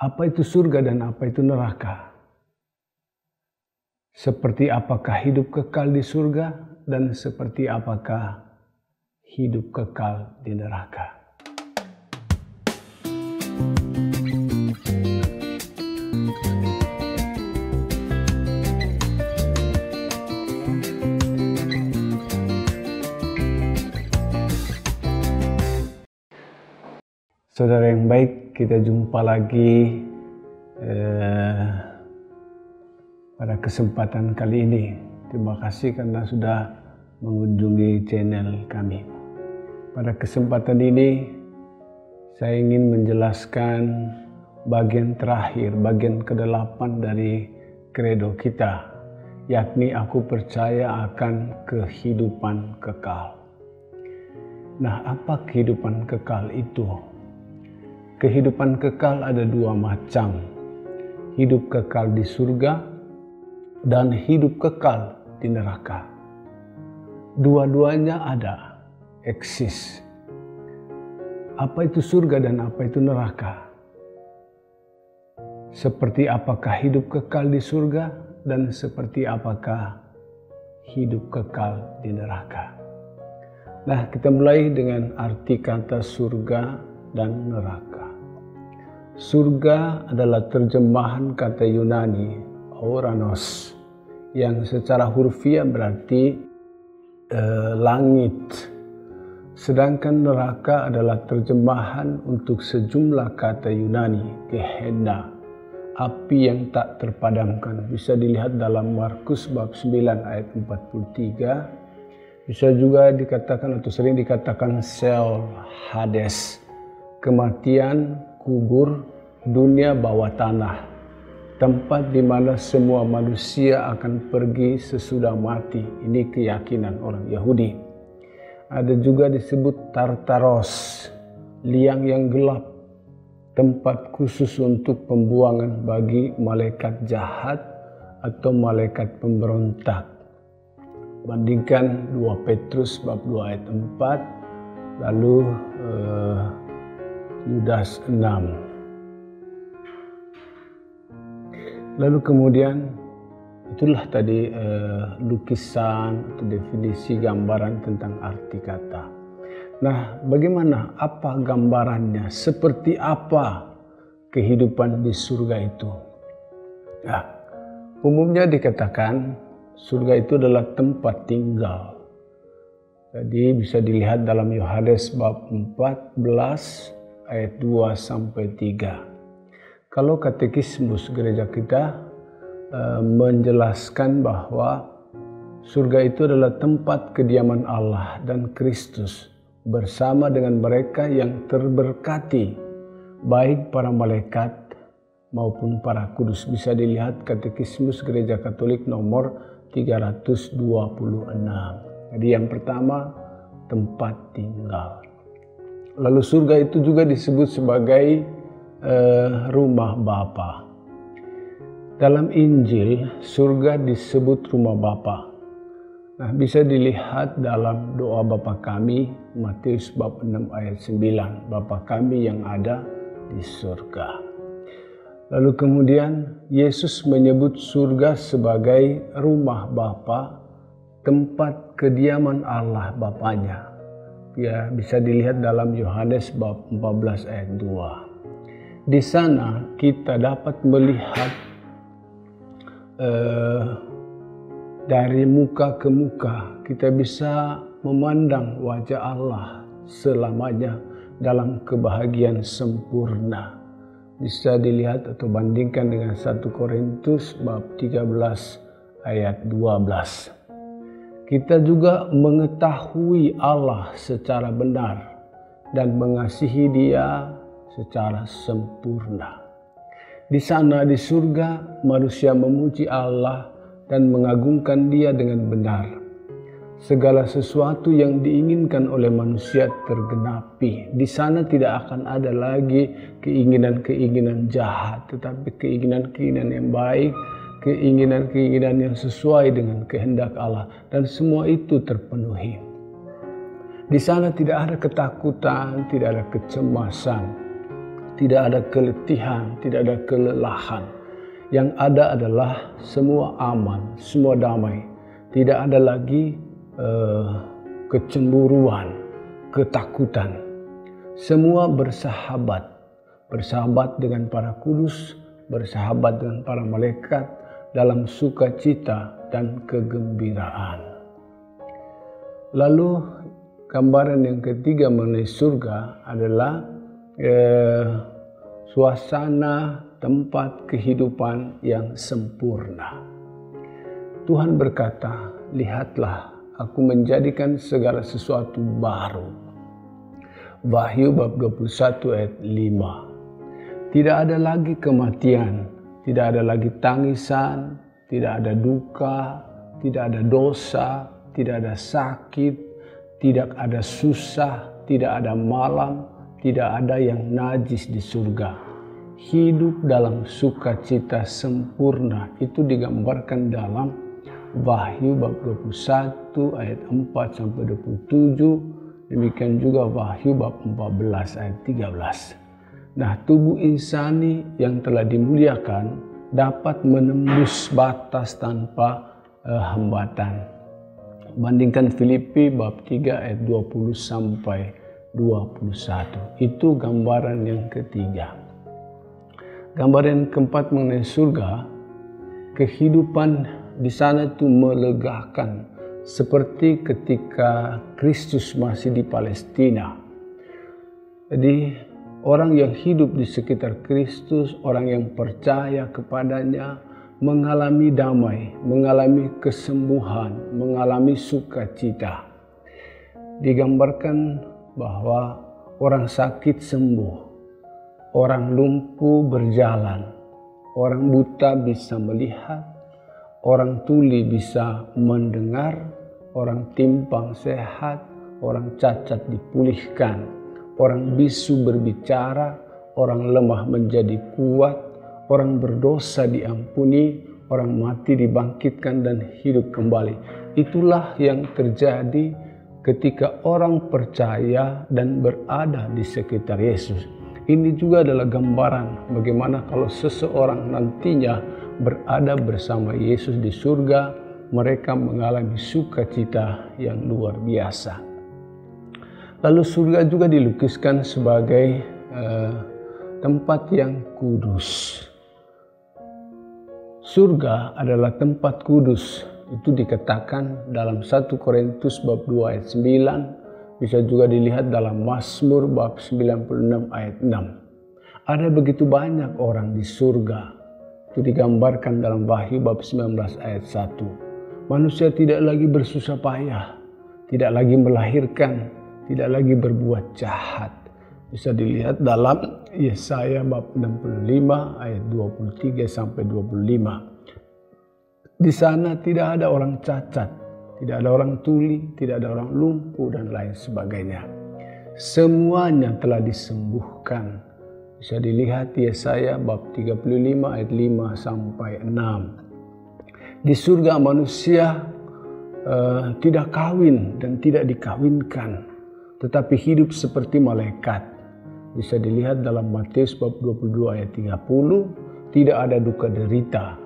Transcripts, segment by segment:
Apa itu surga dan apa itu neraka? Seperti apakah hidup kekal di surga dan seperti apakah hidup kekal di neraka? Saudara yang baik, kita jumpa lagi pada kesempatan kali ini. Terima kasih karena sudah mengunjungi channel kami. Pada kesempatan ini saya ingin menjelaskan bagian terakhir, bagian ke-8 dari kredo kita, yakni aku percaya akan kehidupan kekal. Nah, apa kehidupan kekal itu? Kehidupan kekal ada dua macam, hidup kekal di surga dan hidup kekal di neraka. Dua-duanya ada, eksis. Apa itu surga dan apa itu neraka? Seperti apakah hidup kekal di surga dan seperti apakah hidup kekal di neraka? Nah, kita mulai dengan arti kata surga dan neraka. Surga adalah terjemahan kata Yunani Ouranos yang secara hurufiah berarti langit. Sedangkan neraka adalah terjemahan untuk sejumlah kata Yunani Gehenna, api yang tak terpadamkan. Bisa dilihat dalam Markus bab 9 ayat 43. Bisa juga dikatakan atau sering dikatakan sel Hades, kematian, kubur, dunia bawah tanah, tempat di mana semua manusia akan pergi sesudah mati. Ini keyakinan orang Yahudi. Ada juga disebut Tartaros, liang yang gelap, tempat khusus untuk pembuangan bagi malaikat jahat atau malaikat pemberontak. Bandingkan 2 Petrus bab 2 ayat 4, lalu Yudas 6. Lalu kemudian itulah tadi lukisan atau definisi gambaran tentang arti kata. Nah, bagaimana, apa gambarannya? Seperti apa kehidupan di surga itu? Nah, umumnya dikatakan surga itu adalah tempat tinggal. Jadi bisa dilihat dalam Yohanes bab 14 ayat 2-3. Kalau katekismus gereja kita menjelaskan bahwa surga itu adalah tempat kediaman Allah dan Kristus bersama dengan mereka yang terberkati, baik para malaikat maupun para kudus. Bisa dilihat katekismus gereja Katolik nomor 326. Jadi yang pertama, tempat tinggal. Lalu surga itu juga disebut sebagai rumah Bapa. Dalam Injil, surga disebut rumah Bapa. Nah, bisa dilihat dalam doa Bapa kami, Matius bab 6 ayat 9, Bapa kami yang ada di surga. Lalu kemudian Yesus menyebut surga sebagai rumah Bapa, tempat kediaman Allah Bapanya. Ya, bisa dilihat dalam Yohanes bab 14 ayat 2. Di sana kita dapat melihat dari muka ke muka, kita bisa memandang wajah Allah selamanya dalam kebahagiaan sempurna. Bisa dilihat atau bandingkan dengan 1 Korintus bab 13 ayat 12. Kita juga mengetahui Allah secara benar dan mengasihi Dia secara sempurna. Di sana di surga manusia memuji Allah dan mengagungkan Dia dengan benar. Segala sesuatu yang diinginkan oleh manusia tergenapi. Di sana tidak akan ada lagi keinginan-keinginan jahat, tetapi keinginan-keinginan yang baik, keinginan-keinginan yang sesuai dengan kehendak Allah, dan semua itu terpenuhi. Di sana tidak ada ketakutan, tidak ada kecemasan, Tidak ada keletihan, tidak ada kelelahan. Yang ada adalah semua aman, semua damai. Tidak ada lagi kecemburuan, ketakutan. Semua bersahabat. Bersahabat dengan para kudus, bersahabat dengan para malaikat dalam sukacita dan kegembiraan. Lalu gambaran yang ketiga mengenai surga adalah suasana tempat kehidupan yang sempurna. Tuhan berkata, "Lihatlah, aku menjadikan segala sesuatu baru." Wahyu bab 21 ayat 5. Tidak ada lagi kematian, tidak ada lagi tangisan, tidak ada duka, tidak ada dosa, tidak ada sakit, tidak ada susah, tidak ada malam, tidak ada yang najis di surga. Hidup dalam sukacita sempurna itu digambarkan dalam Wahyu bab 21 ayat 4 sampai 27. Demikian juga Wahyu bab 14 ayat 13. Nah, tubuh insani yang telah dimuliakan dapat menembus batas tanpa hambatan. Bandingkan Filipi bab 3 ayat 20 sampai 21. Itu gambaran yang ketiga. Gambaran yang keempat mengenai surga, kehidupan di sana itu melegakan. Seperti ketika Kristus masih di Palestina. Jadi orang yang hidup di sekitar Kristus, orang yang percaya kepadanya, mengalami damai, mengalami kesembuhan, mengalami sukacita. Digambarkan bahwa orang sakit sembuh, orang lumpuh berjalan, orang buta bisa melihat, orang tuli bisa mendengar, orang timpang sehat, orang cacat dipulihkan, orang bisu berbicara, orang lemah menjadi kuat, orang berdosa diampuni, orang mati dibangkitkan dan hidup kembali. Itulah yang terjadi ketika orang percaya dan berada di sekitar Yesus. Ini juga adalah gambaran bagaimana kalau seseorang nantinya berada bersama Yesus di surga, mereka mengalami sukacita yang luar biasa. Lalu surga juga dilukiskan sebagai tempat yang kudus. Surga adalah tempat kudus. Itu dikatakan dalam 1 Korintus bab 2 ayat 9. Bisa juga dilihat dalam Mazmur bab 96 ayat 6. Ada begitu banyak orang di surga. Itu digambarkan dalam Wahyu bab 19 ayat 1. Manusia tidak lagi bersusah payah, tidak lagi melahirkan, tidak lagi berbuat jahat. Bisa dilihat dalam Yesaya bab 65 ayat 23 sampai 25. Di sana tidak ada orang cacat, tidak ada orang tuli, tidak ada orang lumpuh dan lain sebagainya. Semuanya telah disembuhkan. Bisa dilihat Yesaya bab 35 ayat 5 sampai 6. Di surga manusia tidak kawin dan tidak dikawinkan, tetapi hidup seperti malaikat. Bisa dilihat dalam Matius bab 22 ayat 30, tidak ada duka derita.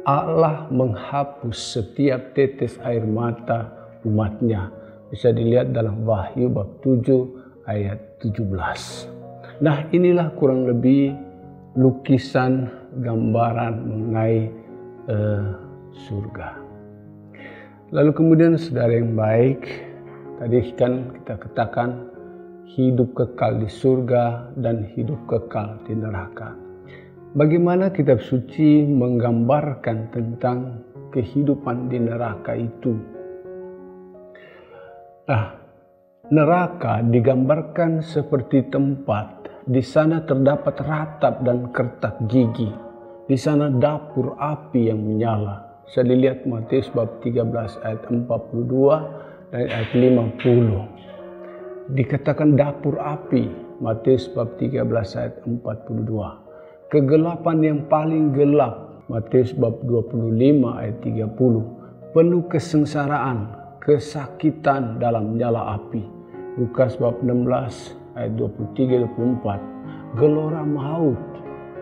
Allah menghapus setiap tetes air mata umatnya. Bisa dilihat dalam Wahyu bab 7 ayat 17. Nah, inilah kurang lebih lukisan gambaran mengenai surga. Lalu kemudian saudara yang baik, tadi kan kita katakan hidup kekal di surga dan hidup kekal di neraka. Bagaimana kitab suci menggambarkan tentang kehidupan di neraka itu? Neraka digambarkan seperti tempat. Di sana terdapat ratap dan kertak gigi. Di sana dapur api yang menyala. Bisa dilihat Matius bab 13 ayat 42 dan ayat 50. Dikatakan dapur api, Matius bab 13 ayat 42. Kegelapan yang paling gelap, Matius bab 25 ayat 30. Penuh kesengsaraan, kesakitan dalam nyala api, Lukas bab 16 ayat 23-24. gelora maut.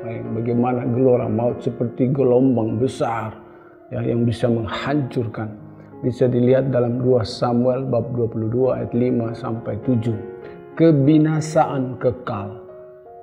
Bagaimana gelora maut seperti gelombang besar yang bisa menghancurkan. Bisa dilihat dalam 2 Samuel bab 22 ayat 5 sampai 7. Kebinasaan kekal.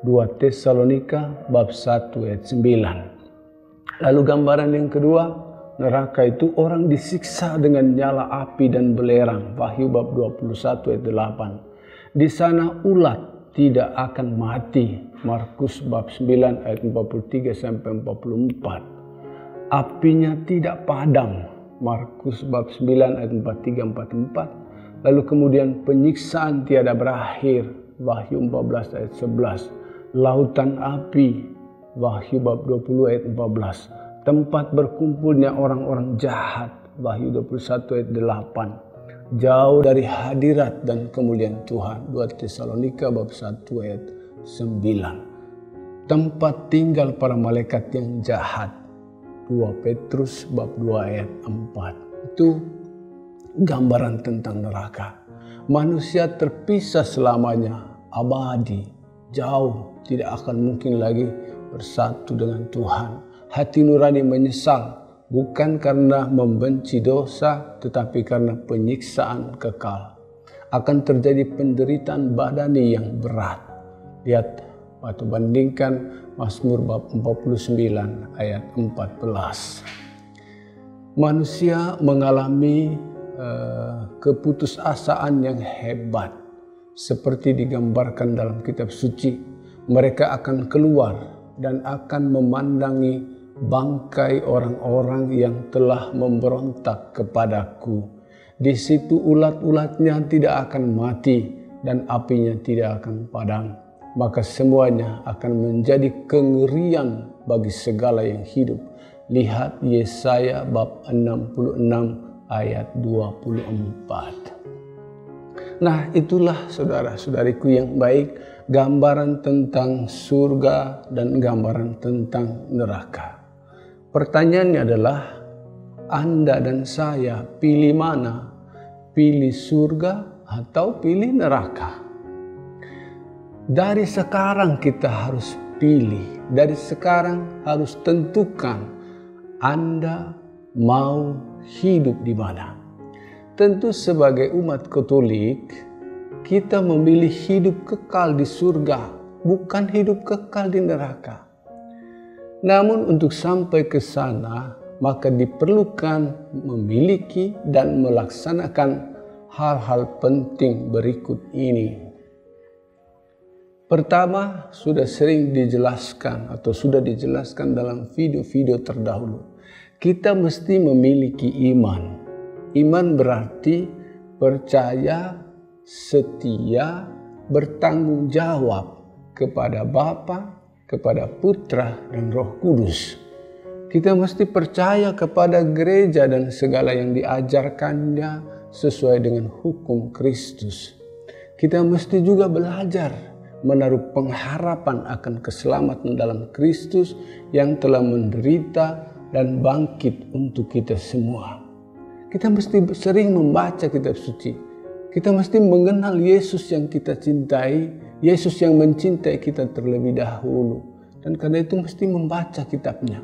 2 Tesalonika bab 1 ayat 9. Lalu gambaran yang kedua, neraka itu orang disiksa dengan nyala api dan belerang. Wahyu bab 21 ayat 8. Di sana ulat tidak akan mati. Markus bab 9 ayat 43 sampai 44. Apinya tidak padam. Markus bab 9 ayat 43-44. Lalu kemudian penyiksaan tiada berakhir. Wahyu 14 ayat 11. Lautan api. Wahyu bab 20 ayat 14. Tempat berkumpulnya orang-orang jahat. Wahyu 21 ayat 8. Jauh dari hadirat dan kemuliaan Tuhan. 2 Tesalonika bab 1 ayat 9. Tempat tinggal para malaikat yang jahat. 2 Petrus bab 2 ayat 4. Itu gambaran tentang neraka. Manusia terpisah selamanya, abadi, jauh, tidak akan mungkin lagi bersatu dengan Tuhan. Hati nurani menyesal, bukan karena membenci dosa, tetapi karena penyiksaan kekal. Akan terjadi penderitaan badani yang berat. Lihat atau bandingkan Mazmur bab 49 ayat 14. Manusia mengalami keputusasaan yang hebat. Seperti digambarkan dalam kitab suci. Mereka akan keluar dan akan memandangi bangkai orang-orang yang telah memberontak kepadaku. Di situ ulat-ulatnya tidak akan mati dan apinya tidak akan padam. Maka semuanya akan menjadi kengerian bagi segala yang hidup. Lihat Yesaya bab 66 ayat 24. Nah, itulah saudara-saudariku yang baik, gambaran tentang surga dan gambaran tentang neraka. Pertanyaannya adalah, Anda dan saya pilih mana? Pilih surga atau pilih neraka? Dari sekarang kita harus pilih, dari sekarang harus tentukan Anda mau hidup di mana. Tentu sebagai umat Katolik, kita memilih hidup kekal di surga, bukan hidup kekal di neraka. Namun untuk sampai ke sana, maka diperlukan memiliki dan melaksanakan hal-hal penting berikut ini. Pertama, sudah sering dijelaskan atau sudah dijelaskan dalam video-video terdahulu. Kita mesti memiliki iman. Iman berarti percaya, setia, bertanggung jawab kepada Bapa, kepada Putra dan Roh Kudus. Kita mesti percaya kepada gereja dan segala yang diajarkannya sesuai dengan hukum Kristus. Kita mesti juga belajar menaruh pengharapan akan keselamatan dalam Kristus yang telah menderita dan bangkit untuk kita semua. Kita mesti sering membaca kitab suci. Kita mesti mengenal Yesus yang kita cintai, Yesus yang mencintai kita terlebih dahulu. Dan karena itu mesti membaca kitabnya.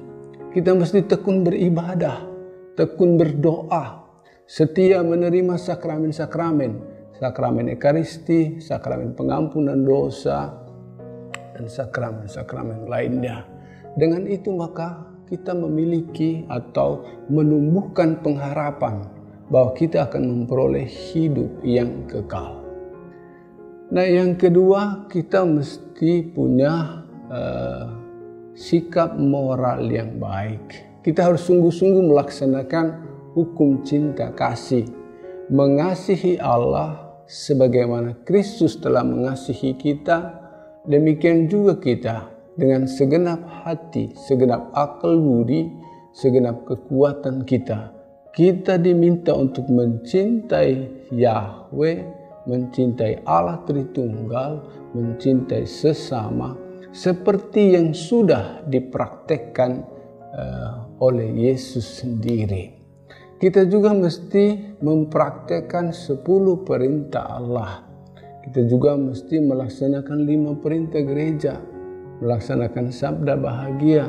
Kita mesti tekun beribadah, tekun berdoa, setia menerima sakramen-sakramen. Sakramen Ekaristi, sakramen pengampunan dosa, dan sakramen-sakramen lainnya. Dengan itu maka kita memiliki atau menumbuhkan pengharapan bahwa kita akan memperoleh hidup yang kekal. Nah, yang kedua, kita mesti punya sikap moral yang baik. Kita harus sungguh-sungguh melaksanakan hukum cinta kasih, mengasihi Allah sebagaimana Kristus telah mengasihi kita, demikian juga kita dengan segenap hati, segenap akal budi, segenap kekuatan kita. Kita diminta untuk mencintai Yahweh, mencintai Allah Tritunggal, mencintai sesama, seperti yang sudah dipraktekkan oleh Yesus sendiri. Kita juga mesti mempraktekkan 10 perintah Allah. Kita juga mesti melaksanakan 5 perintah gereja. melaksanakan sabda bahagia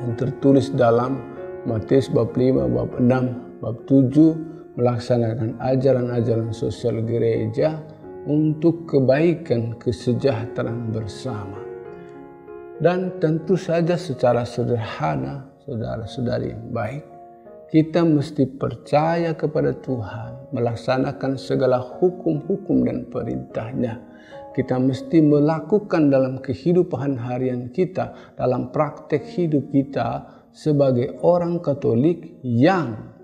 yang tertulis dalam Matius bab 5, bab 6, bab 7, melaksanakan ajaran-ajaran sosial gereja untuk kebaikan kesejahteraan bersama. Dan tentu saja secara sederhana, saudara-saudari yang baik, kita mesti percaya kepada Tuhan, melaksanakan segala hukum-hukum dan perintahnya. Kita mesti melakukan dalam kehidupan harian kita, dalam praktek hidup kita sebagai orang Katolik yang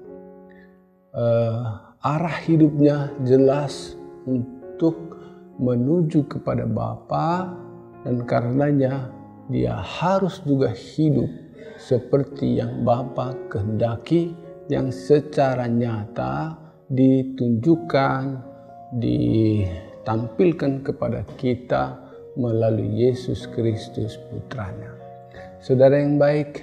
arah hidupnya jelas untuk menuju kepada Bapa, dan karenanya dia harus juga hidup seperti yang Bapa kehendaki, yang secara nyata ditunjukkan, ditampilkan kepada kita melalui Yesus Kristus Putranya. Saudara yang baik,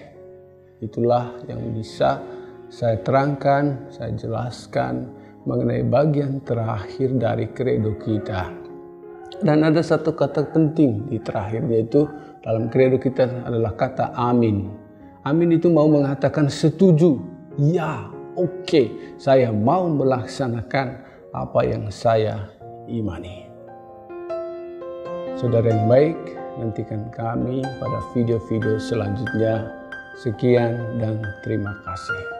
itulah yang bisa saya terangkan, saya jelaskan mengenai bagian terakhir dari kredo kita. Dan ada satu kata penting di terakhir, yaitu dalam kredo kita adalah kata amin. Amin itu mau mengatakan setuju, ya, oke, saya mau melaksanakan apa yang saya imani. Saudara yang baik, nantikan kami pada video-video selanjutnya. Sekian dan terima kasih.